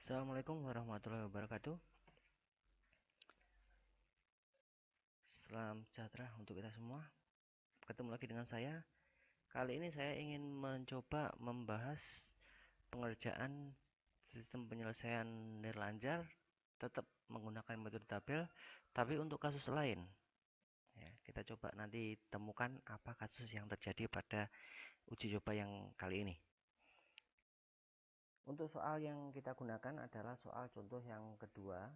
Assalamualaikum warahmatullahi wabarakatuh. Salam sejahtera untuk kita semua. Ketemu lagi dengan saya. Kali ini saya ingin mencoba membahas pengerjaan sistem penyelesaian nirlanjar tetap menggunakan metode tabel, tapi untuk kasus lain. Ya, kita coba nanti temukan apa kasus yang terjadi pada uji coba yang kali ini. Untuk soal yang kita gunakan adalah soal contoh yang kedua.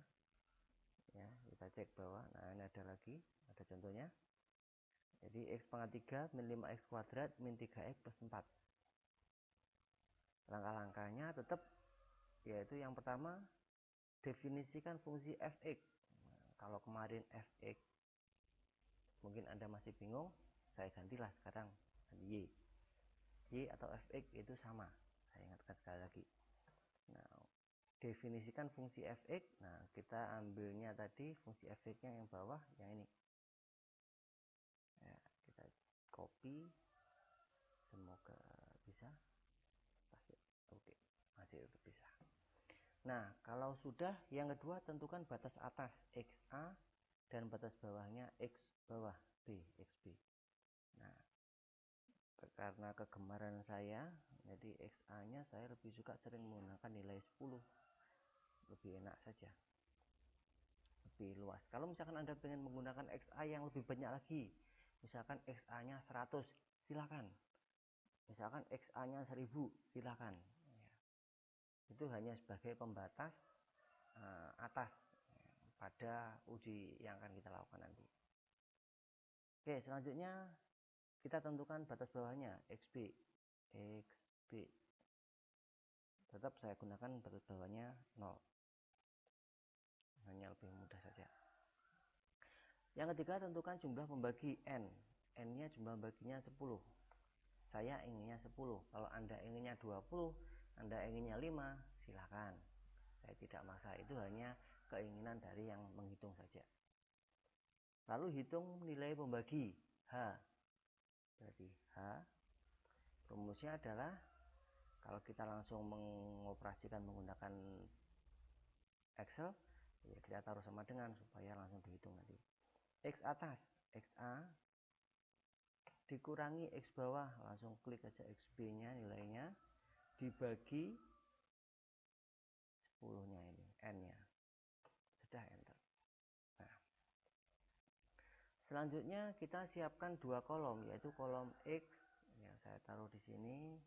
Ya, kita cek bawah. Nah, ini ada lagi, ada contohnya. Jadi x pangkat 3 min 5x kuadrat min 3x plus 4. Langkah-langkahnya tetap yaitu yang pertama definisikan fungsi fx. Nah, kalau kemarin fx mungkin Anda masih bingung, saya gantilah sekarang y. Y atau fx itu sama. Saya ingatkan sekali lagi. Nah, definisikan fungsi fx. Nah, kita ambilnya tadi fungsi fx-nya yang bawah, yang ini. Ya, kita copy. Semoga bisa. Oke, masih bisa. Nah, kalau sudah, yang kedua tentukan batas atas XA dan batas bawahnya X bawah B, XB. Nah, karena kegemaran saya, jadi XA-nya saya lebih suka sering menggunakan nilai 10. Lebih enak saja. Lebih luas. Kalau misalkan Anda ingin menggunakan XA yang lebih banyak lagi, misalkan XA-nya 100, silakan. Misalkan XA-nya 1000, silakan. Itu hanya sebagai pembatas atas pada uji yang akan kita lakukan nanti. Oke, selanjutnya kita tentukan batas bawahnya XB. Tetap saya gunakan batas bawahnya 0. Hanya lebih mudah saja. Yang ketiga, tentukan jumlah pembagi N. N-nya jumlah pembaginya 10. Saya inginnya 10. Kalau Anda inginnya 20, Anda inginnya 5, silakan. Saya tidak maksa, itu hanya keinginan dari yang menghitung saja. Lalu hitung nilai pembagi H. Jadi H rumusnya adalah kalau kita langsung mengoperasikan menggunakan Excel, ya kita taruh sama dengan supaya langsung dihitung nanti. X atas XA dikurangi X bawah, langsung klik aja XB-nya nilainya dibagi 10-nya ini, N-nya. Sudah, enter. Nah, selanjutnya kita siapkan dua kolom, yaitu kolom X yang saya taruh di sini,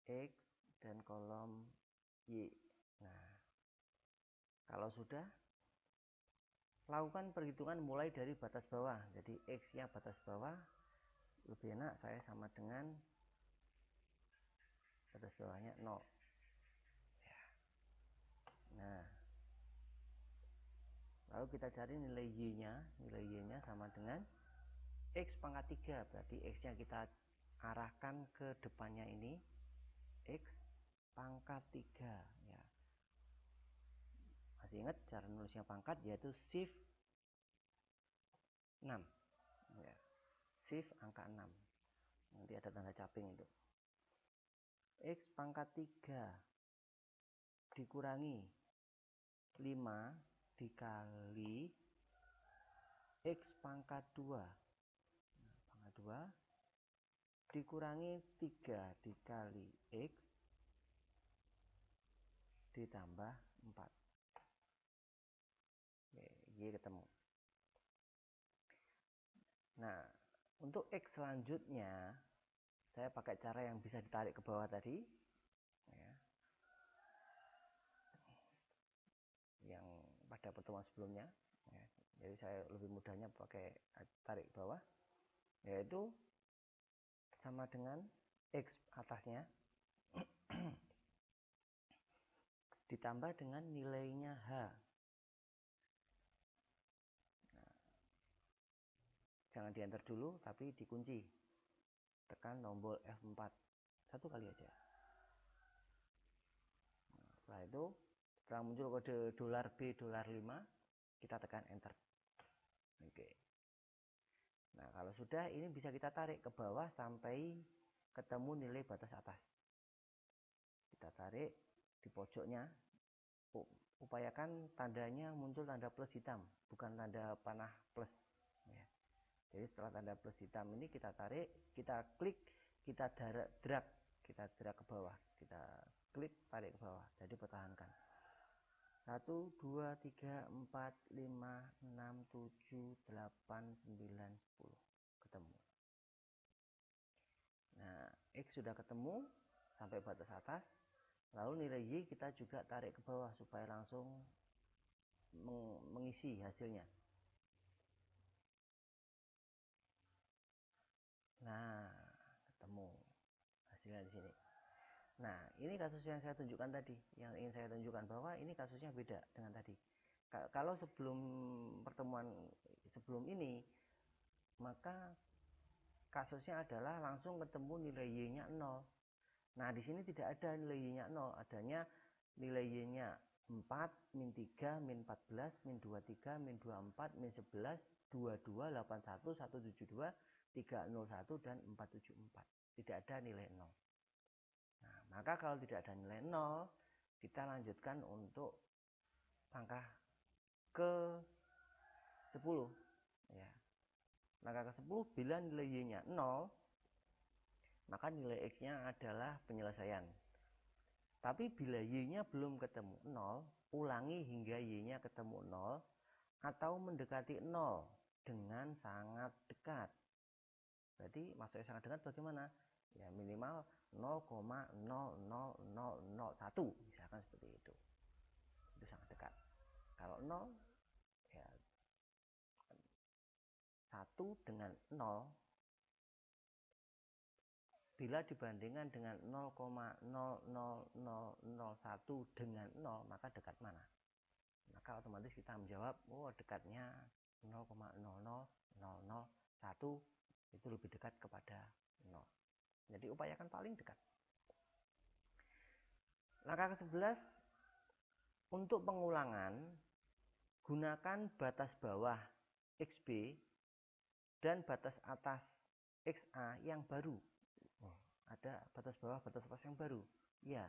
X dan kolom Y. Nah, kalau sudah, lakukan perhitungan mulai dari batas bawah. Jadi X-nya batas bawah, lebih enak saya sama dengan batas bawahnya 0. Nah, lalu kita cari nilai Y-nya. Nilai Y-nya sama dengan X pangkat 3. Berarti X-nya kita arahkan ke depannya ini. X pangkat 3. Ya. Masih ingat cara nulisnya pangkat, yaitu shift 6. Ya. Shift angka 6. Nanti ada tanda caping itu. X pangkat 3 dikurangi 5 dikali X pangkat 2. Nah, pangkat 2 dikurangi 3 dikali X ditambah 4. Oke, Y ketemu. Nah, untuk X selanjutnya saya pakai cara yang bisa ditarik ke bawah tadi, ya, yang pada pertemuan sebelumnya, ya. Jadi saya lebih mudahnya pakai tarik ke bawah, yaitu sama dengan X atasnya ditambah dengan nilainya H. Nah, jangan di enter dulu, tapi dikunci, tekan tombol F4 satu kali aja. Nah, setelah itu, setelah muncul kode $B$5, kita tekan enter. Oke. Nah, kalau sudah, ini bisa kita tarik ke bawah sampai ketemu nilai batas atas. Kita tarik di pojoknya, upayakan tandanya muncul tanda plus hitam, bukan tanda panah plus ya. Jadi setelah tanda plus hitam ini kita tarik, kita klik, kita drag ke bawah, kita klik, tarik ke bawah, jadi pertahankan. 1, 2, 3, 4, 5, 6, 7, 8, 9, 10 ketemu. Nah, X sudah ketemu sampai batas atas, lalu nilai Y kita juga tarik ke bawah supaya langsung mengisi hasilnya. Nah, ketemu hasilnya di sini. Nah, ini kasus yang saya tunjukkan tadi, yang ingin saya tunjukkan bahwa ini kasusnya beda dengan tadi. Kalau sebelum pertemuan sebelum ini, maka kasusnya adalah langsung ketemu nilai Y-nya 0. Nah, di sini tidak ada nilai Y-nya 0, adanya nilai Y-nya 4, min 3, min 14, min 23, min 24, min 11, 22, 81, 172, 301, dan 474. Tidak ada nilai 0. Nah, maka kalau tidak ada nilai 0, kita lanjutkan untuk langkah ke 10 ya. Langkah ke 10, bila nilai Y-nya 0, maka nilai X-nya adalah penyelesaian. Tapi bila Y-nya belum ketemu 0, ulangi hingga Y-nya ketemu 0 atau mendekati 0 dengan sangat dekat. Berarti maksudnya sangat dekat bagaimana? Ya minimal 0,00001 misalkan seperti itu. Itu sangat dekat. Kalau 0 ya 1 dengan 0 bila dibandingkan dengan 0,00001 dengan 0, maka dekat mana? Maka otomatis kita menjawab, oh dekatnya 0,00001, itu lebih dekat kepada 0. Jadi upayakan paling dekat. Langkah ke-11, untuk pengulangan, gunakan batas bawah XB dan batas atas XA yang baru. Ada batas bawah, batas atas yang baru. Ya.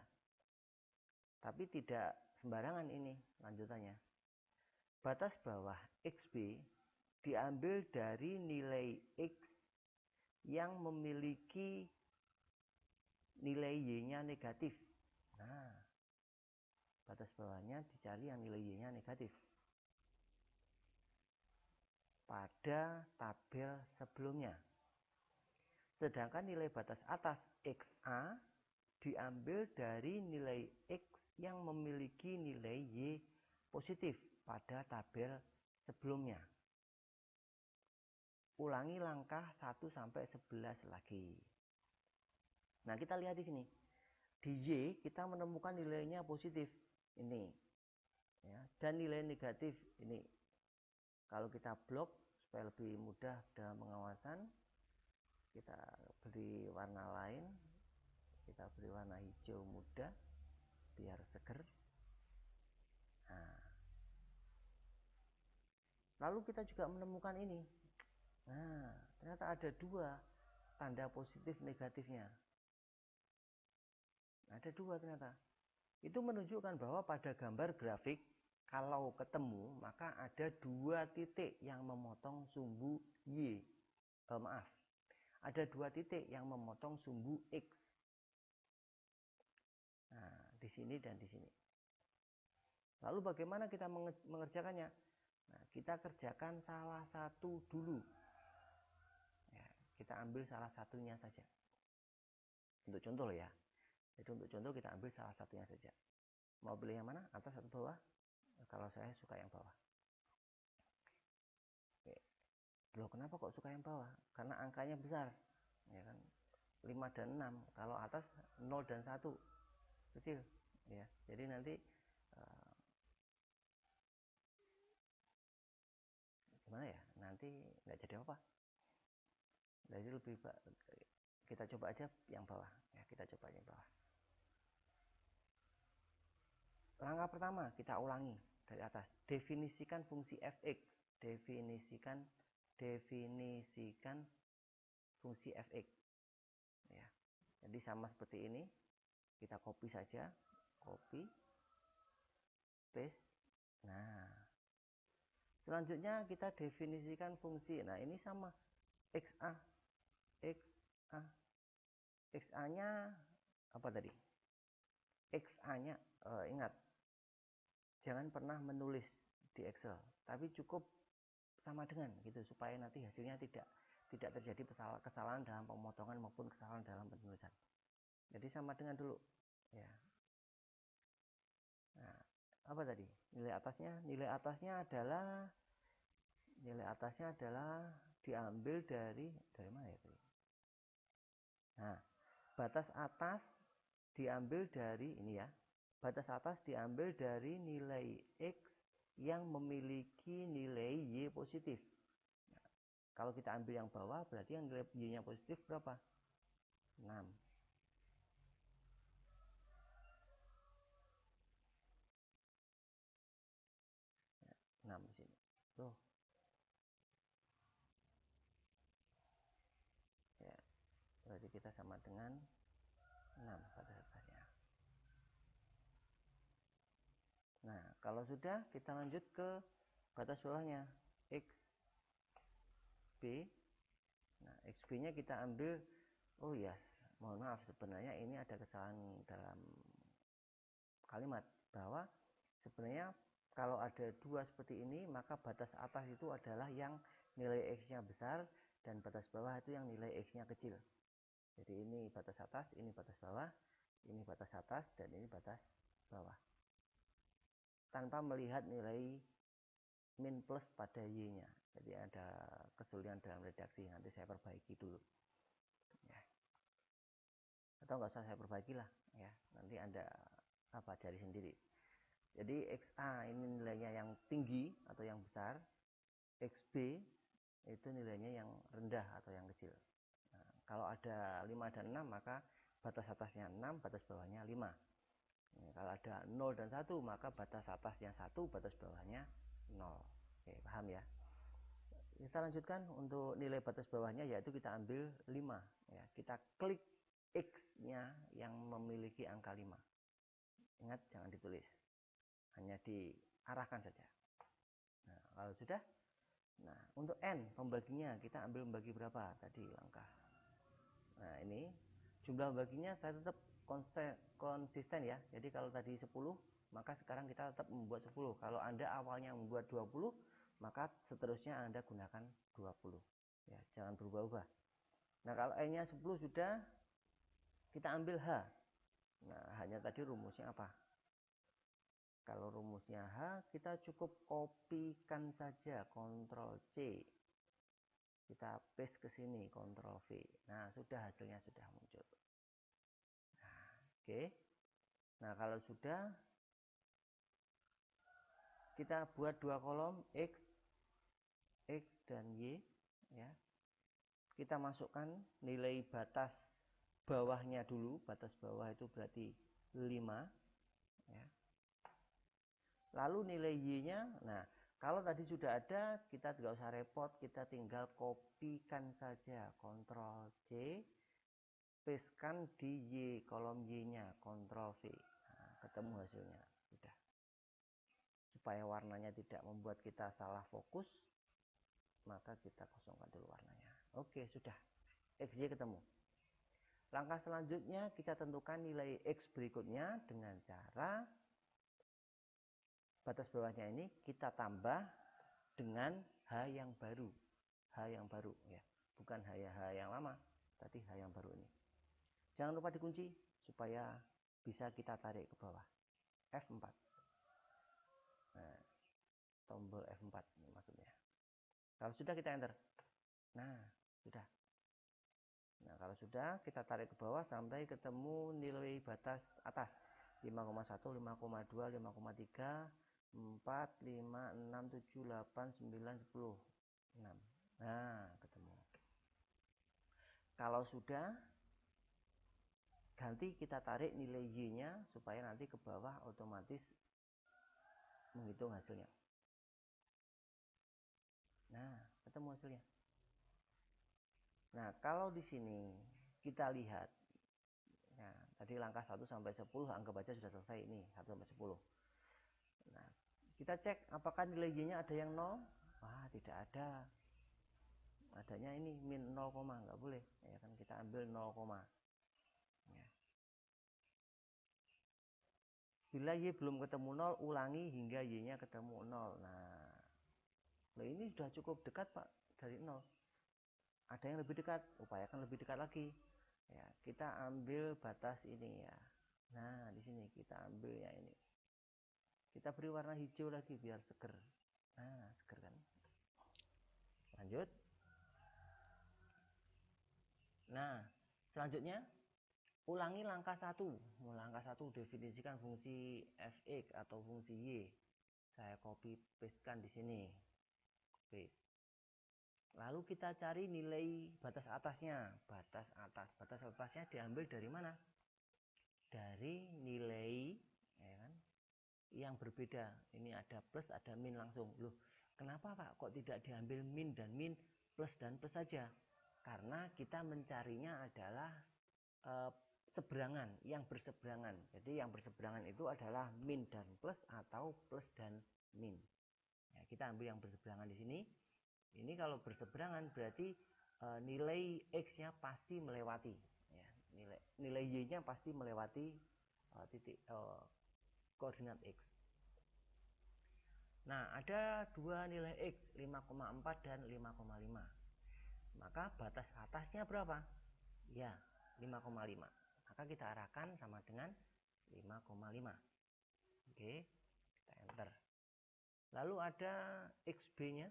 Tapi tidak sembarangan ini lanjutannya. Batas bawah XB diambil dari nilai X yang memiliki nilai Y-nya negatif. Nah, batas bawahnya dicari yang nilai Y-nya negatif. Pada tabel sebelumnya. Sedangkan nilai batas atas XA diambil dari nilai X yang memiliki nilai Y positif pada tabel sebelumnya. Ulangi langkah 1 sampai 11 lagi. Nah, kita lihat di sini. Di Y kita menemukan nilainya positif ini. Ya, dan nilai negatif ini. Kalau kita blok supaya lebih mudah dalam pengawasan, kita beri warna lain, kita beri warna hijau muda biar seger. Nah, lalu kita juga menemukan ini. Nah, ternyata ada 2 tanda positif negatifnya. Ada 2 ternyata. Itu menunjukkan bahwa pada gambar grafik kalau ketemu maka ada 2 titik yang memotong sumbu Y. Ada 2 titik yang memotong sumbu X. Nah, di sini dan di sini. Lalu bagaimana kita mengerjakannya? Nah, kita kerjakan salah satu dulu. Ya, kita ambil salah satunya saja. Untuk contoh ya. Jadi untuk contoh kita ambil salah satunya saja. Mau pilih yang mana? Atas atau bawah? Kalau saya suka yang bawah. Oke. Loh, kenapa kok suka yang bawah? Karena angkanya besar. Ya kan? 5 dan 6. Kalau atas 0 dan 1 kecil. Ya. Jadi nanti gimana ya? Nanti nggak jadi apa. Jadi lebih kita coba aja yang bawah. Ya, kita coba yang bawah. Langkah pertama kita ulangi dari atas. Definisikan fungsi fx. Definisikan fungsi fx. Ya. Jadi sama seperti ini. kita copy saja, copy, paste. Nah, selanjutnya kita definisikan fungsi. Nah, ini sama XA, XA, XA-nya apa tadi? XA-nya ingat, jangan pernah menulis di Excel, tapi cukup sama dengan gitu supaya nanti hasilnya tidak terjadi kesalahan dalam pemotongan maupun kesalahan dalam penulisan. Jadi sama dengan dulu ya. Nah, apa tadi nilai atasnya? Nilai atasnya adalah diambil dari mana ya tadi? Nah, batas atas diambil dari ini ya. Batas atas diambil dari nilai X yang memiliki nilai Y positif. Nah, kalau kita ambil yang bawah berarti yang nilai Y-nya positif berapa? 6. 6 di sini. Tuh. Ya. Berarti kita sama dengan 6 batas atasnya. Nah, kalau sudah kita lanjut ke batas bawahnya XB. Nah, XB-nya kita ambil, oh ya, mohon maaf sebenarnya ini ada kesalahan dalam kalimat bahwa sebenarnya kalau ada dua seperti ini maka batas atas itu adalah yang nilai X-nya besar dan batas bawah itu yang nilai X-nya kecil. Jadi ini batas atas, ini batas bawah, ini batas atas dan ini batas bawah. Tanpa melihat nilai min plus pada Y-nya. Jadi ada kesulitan dalam redaksi, nanti saya perbaiki dulu. Ya. Atau nggak usah saya perbaiki lah, ya. Nanti Anda cari sendiri. Jadi XA ini nilainya yang tinggi atau yang besar, XB itu nilainya yang rendah atau yang kecil. Nah, kalau ada 5 dan 6 maka batas atasnya 6, batas bawahnya 5. Nah, kalau ada 0 dan 1 maka batas atasnya 1, batas bawahnya 0. Oke, paham ya? Kita lanjutkan untuk nilai batas bawahnya, yaitu kita ambil 5 ya. Kita klik X-nya yang memiliki angka 5. Ingat jangan ditulis, hanya diarahkan saja. Nah, kalau sudah, nah untuk N pembaginya kita ambil membagi berapa tadi angka. Nah, ini jumlah pembaginya saya tetap konsisten ya. Jadi kalau tadi 10, maka sekarang kita tetap membuat 10. Kalau Anda awalnya membuat 20, maka seterusnya Anda gunakan 20. Ya, jangan berubah-ubah. Nah, kalau N-nya 10 sudah, kita ambil H. Nah, hanya tadi rumusnya apa? Kalau rumusnya H, kita cukup kopikan saja, Ctrl C. Kita paste ke sini, Ctrl V. Nah, sudah hasilnya sudah muncul. Nah, oke. Nah, kalau sudah, kita buat dua kolom X dan Y ya. Kita masukkan nilai batas bawahnya dulu. Batas bawah itu berarti 5 ya. Lalu nilai Y-nya, nah kalau tadi sudah ada, kita tidak usah repot, kita tinggal kopikan saja, Ctrl C, pastekan di Y, kolom Y-nya, Ctrl V. Nah, ketemu hasilnya, sudah. Supaya warnanya tidak membuat kita salah fokus, maka kita kosongkan dulu warnanya. Oke, sudah. XY ketemu. Langkah selanjutnya kita tentukan nilai X berikutnya dengan cara batas bawahnya ini kita tambah dengan H yang baru. H yang baru ya. Bukan H yang lama, tapi H yang baru ini. Jangan lupa dikunci supaya bisa kita tarik ke bawah. F4. Nah, tombol F4 maksudnya. Kalau sudah kita enter. Nah, sudah. Nah, kalau sudah kita tarik ke bawah sampai ketemu nilai batas atas 5,1, 5,2, 5,3, 4, 5, 6, 7, 8, 9, 10, 6. Nah, ketemu. Kalau sudah, ganti kita tarik nilai Y-nya supaya nanti ke bawah otomatis menghitung hasilnya. Nah, ketemu hasilnya. Nah, kalau di sini kita lihat, nah, Tadi langkah 1 sampai 10 anggap aja sudah selesai ini 1 sampai 10. Nah, kita cek apakah nilai Y-nya ada yang 0? Wah, tidak ada. Adanya ini min 0, nggak boleh. Ya kan kita ambil 0, ya. Bila Y belum ketemu 0, ulangi hingga Y-nya ketemu 0. Nah, ini sudah cukup dekat, Pak, dari 0. Ada yang lebih dekat, upayakan lebih dekat lagi. Ya, kita ambil batas ini ya. Nah, di sini kita ambil ya ini. Kita beri warna hijau lagi biar seger. Nah, seger kan. Lanjut. Nah, selanjutnya ulangi langkah 1. Langkah 1 definisikan fungsi f(x) atau fungsi y. Saya copy pastekan di sini. Paste. Lalu kita cari nilai batas atasnya. Batas atasnya diambil dari mana? Dari nilai ya kan, yang berbeda. Ini ada plus, ada min langsung. Loh, kenapa Pak kok tidak diambil min dan min, plus dan plus saja? Karena kita mencarinya adalah seberangan, yang berseberangan. Jadi yang berseberangan itu adalah min dan plus atau plus dan min. Ya, kita ambil yang berseberangan di sini. Ini kalau berseberangan berarti nilai x-nya pasti melewati, ya, nilai y-nya pasti melewati titik koordinat x. Nah, ada dua nilai x, 5,4 dan 5,5. Maka batas atasnya berapa? Ya, 5,5. Maka kita arahkan sama dengan 5,5. Oke, kita enter. Lalu ada xb-nya.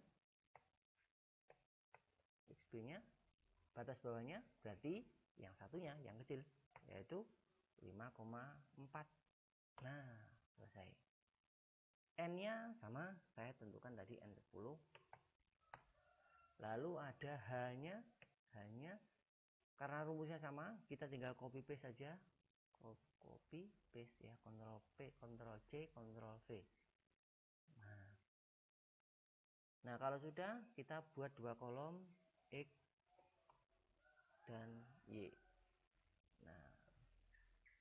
xb-nya batas bawahnya berarti yang satunya, yang kecil, yaitu 5,4. Nah, selesai. N-nya sama, saya tentukan tadi N10. Lalu ada H-nya. H-nya karena rumusnya sama, kita tinggal copy paste saja. Copy paste ya, Ctrl P, Ctrl C, Ctrl V. Nah, kalau sudah, kita buat dua kolom X dan Y. Nah,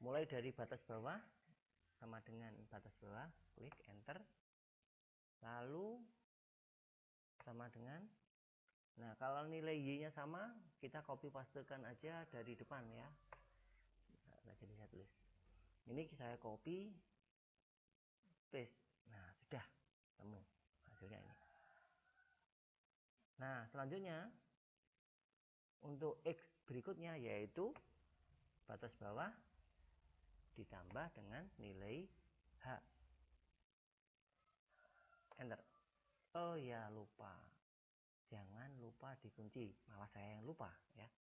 mulai dari batas bawah sama dengan batas bawah, klik enter. Lalu sama dengan, nah kalau nilai Y-nya sama, kita copy pastekan aja dari depan ya. Nah, jadi saya tulis. Ini saya copy paste. Nah, sudah temu hasilnya ini. Nah, selanjutnya untuk X berikutnya yaitu batas bawah ditambah dengan nilai H. Enter. Oh ya, lupa. Jangan lupa dikunci. Malah saya yang lupa ya.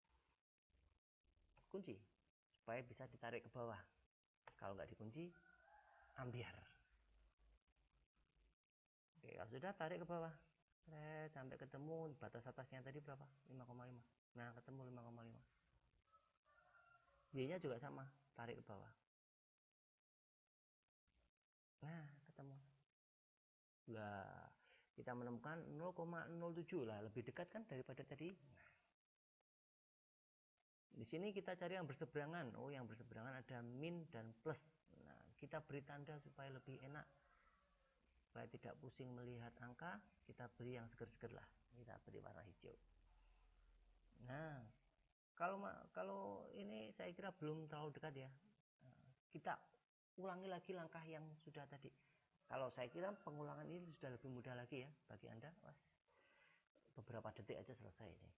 Kunci supaya bisa ditarik ke bawah. Kalau nggak dikunci, ambiar. Oke, kalau sudah tarik ke bawah. Sampai ketemu batas atasnya tadi berapa? 5,5. Nah, ketemu 5,5. Y-nya juga sama, tarik ke bawah. Nah, ketemu. Lah, kita menemukan 0,07 lah, lebih dekat kan daripada tadi. Nah, di sini kita cari yang berseberangan. Oh, yang berseberangan ada min dan plus. Nah, kita beri tanda supaya lebih enak. Supaya tidak pusing melihat angka, kita beri yang seger-seger lah. Kita beri warna hijau. Nah, kalau ini saya kira belum terlalu dekat ya. Kita ulangi lagi langkah yang sudah tadi. Kalau saya kira pengulangan ini sudah lebih mudah lagi ya bagi Anda. Beberapa detik aja selesai ini.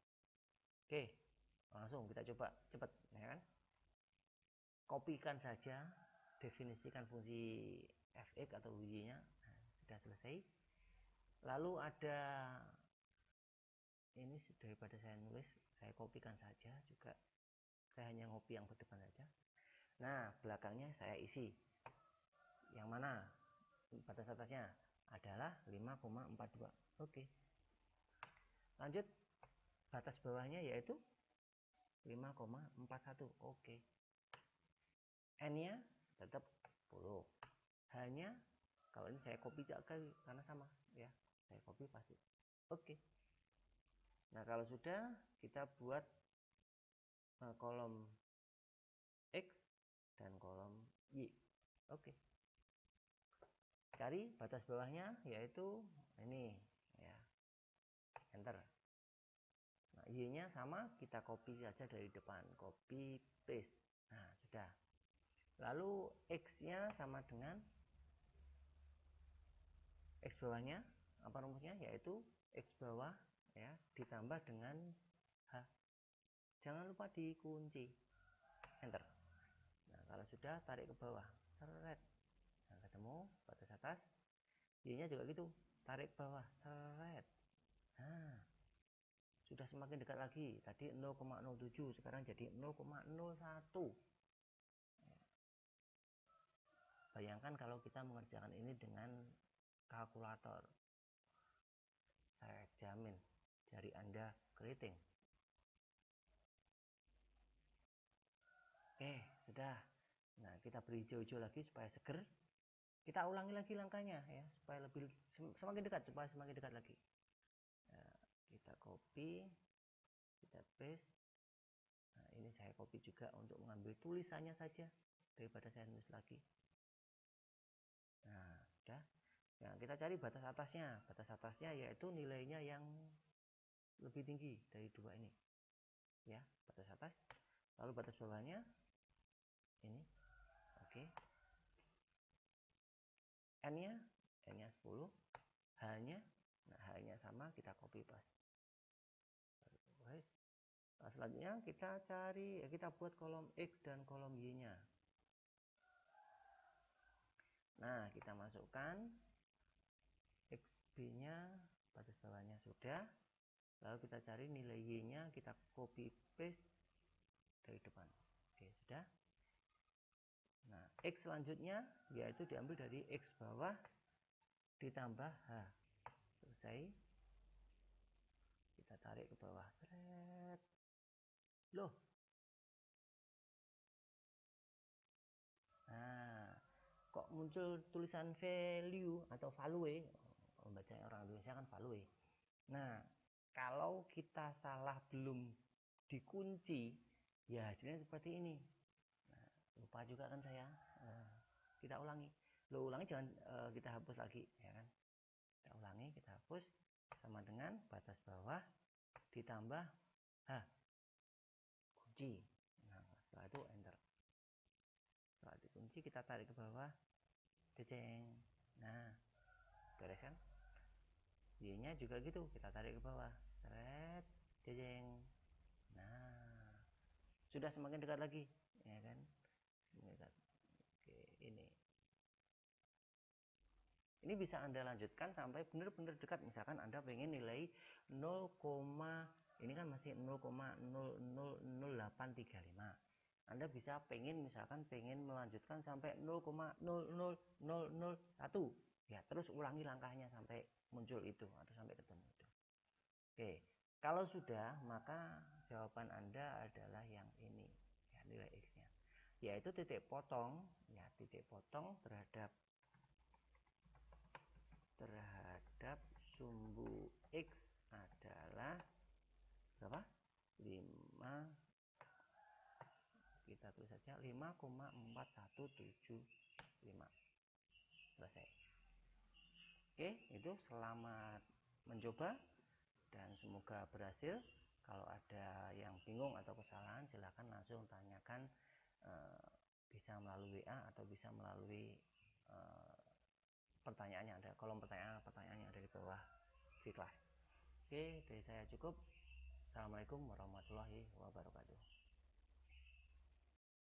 Oke, langsung kita coba cepat ya kan. Kopikan saja, definisikan fungsi f(x) atau y-nya. Nah, sudah selesai. Lalu ada ini daripada saya nulis, saya kopikan saja juga. Saya hanya ngopi yang berdepan saja. Nah, belakangnya saya isi. Yang mana? Batas atasnya adalah 5,42. Oke. Lanjut. Batas bawahnya yaitu 5,41. Oke. N-nya tetap 10. H-nya kalau ini saya copy karena sama ya. Saya copy pasti. Oke. Nah, kalau sudah kita buat kolom X dan kolom Y. Oke. Cari batas bawahnya, yaitu ini ya. Enter. Nah, Y-nya sama, kita copy saja dari depan, copy paste. Nah, sudah. Lalu X-nya sama dengan X bawahnya, apa rumusnya? Yaitu X bawah ya ditambah dengan H. Jangan lupa dikunci. Enter. Nah, kalau sudah, tarik ke bawah. Seret. Nah, ketemu batas atas. Y-nya juga gitu. Tarik ke bawah. Seret. Nah, sudah semakin dekat lagi. Tadi 0,07, sekarang jadi 0,01. Bayangkan kalau kita mengerjakan ini dengan kalkulator. Saya jamin jari Anda keriting. Oke, sudah. Nah, kita beri hijau-hijau lagi supaya seger. Kita ulangi lagi langkahnya ya, supaya lebih semakin dekat, supaya semakin dekat lagi. Nah, kita copy, kita paste. Nah, ini saya copy juga untuk mengambil tulisannya saja daripada saya nulis lagi. Nah, sudah. Nah, kita cari batas atasnya. Batas atasnya yaitu nilainya yang lebih tinggi dari dua ini. Ya, batas atas. Lalu batas bawahnya ini. Oke. N-nya 10, H-nya, nah H-nya sama, kita copy paste. Nah, selanjutnya kita buat kolom X dan kolom Y-nya. Nah, kita masukkan XB-nya, batas bawahnya sudah. Lalu kita cari nilai Y-nya, kita copy paste dari depan. Oke, sudah. Nah, X selanjutnya yaitu diambil dari X bawah ditambah H. Selesai. Kita tarik ke bawah. Seret. Loh. Nah, kok muncul tulisan value atau value? Membaca orang Indonesia kan value. Nah, kalau kita salah belum dikunci, ya hasilnya seperti ini. Nah, lupa juga kan saya. Nah, kita ulangi. Ulangi jangan kita hapus lagi, ya kan? Kita ulangi, kita hapus sama dengan batas bawah ditambah H. Kunci. Nah, setelah itu enter. Setelah dikunci kita tarik ke bawah. Jejeng. Nah, beres kan? Y-nya juga gitu, kita tarik ke bawah. Seret, jejeng. Nah, sudah semakin dekat lagi, ya kan? Dekat. Oke, ini. Ini bisa Anda lanjutkan sampai benar-benar dekat. Misalkan Anda pengen nilai 0, ini kan masih 0,000835. Anda bisa misalkan pengen melanjutkan sampai 0,00001. Ya, terus ulangi langkahnya sampai muncul itu atau sampai ketemu itu. Oke, kalau sudah, maka jawaban Anda adalah yang ini, ya, nilai X-nya. Yaitu titik potong, ya, titik potong terhadap sumbu X adalah berapa? 5, kita tulis saja 5,4175. Selesai. Oke, itu selamat mencoba dan semoga berhasil. Kalau ada yang bingung atau kesalahan, silahkan langsung tanyakan, bisa melalui WA atau bisa melalui pertanyaannya, ada kolom pertanyaan yang ada di bawah di kelas. Oke, dari saya cukup. Assalamualaikum warahmatullahi wabarakatuh.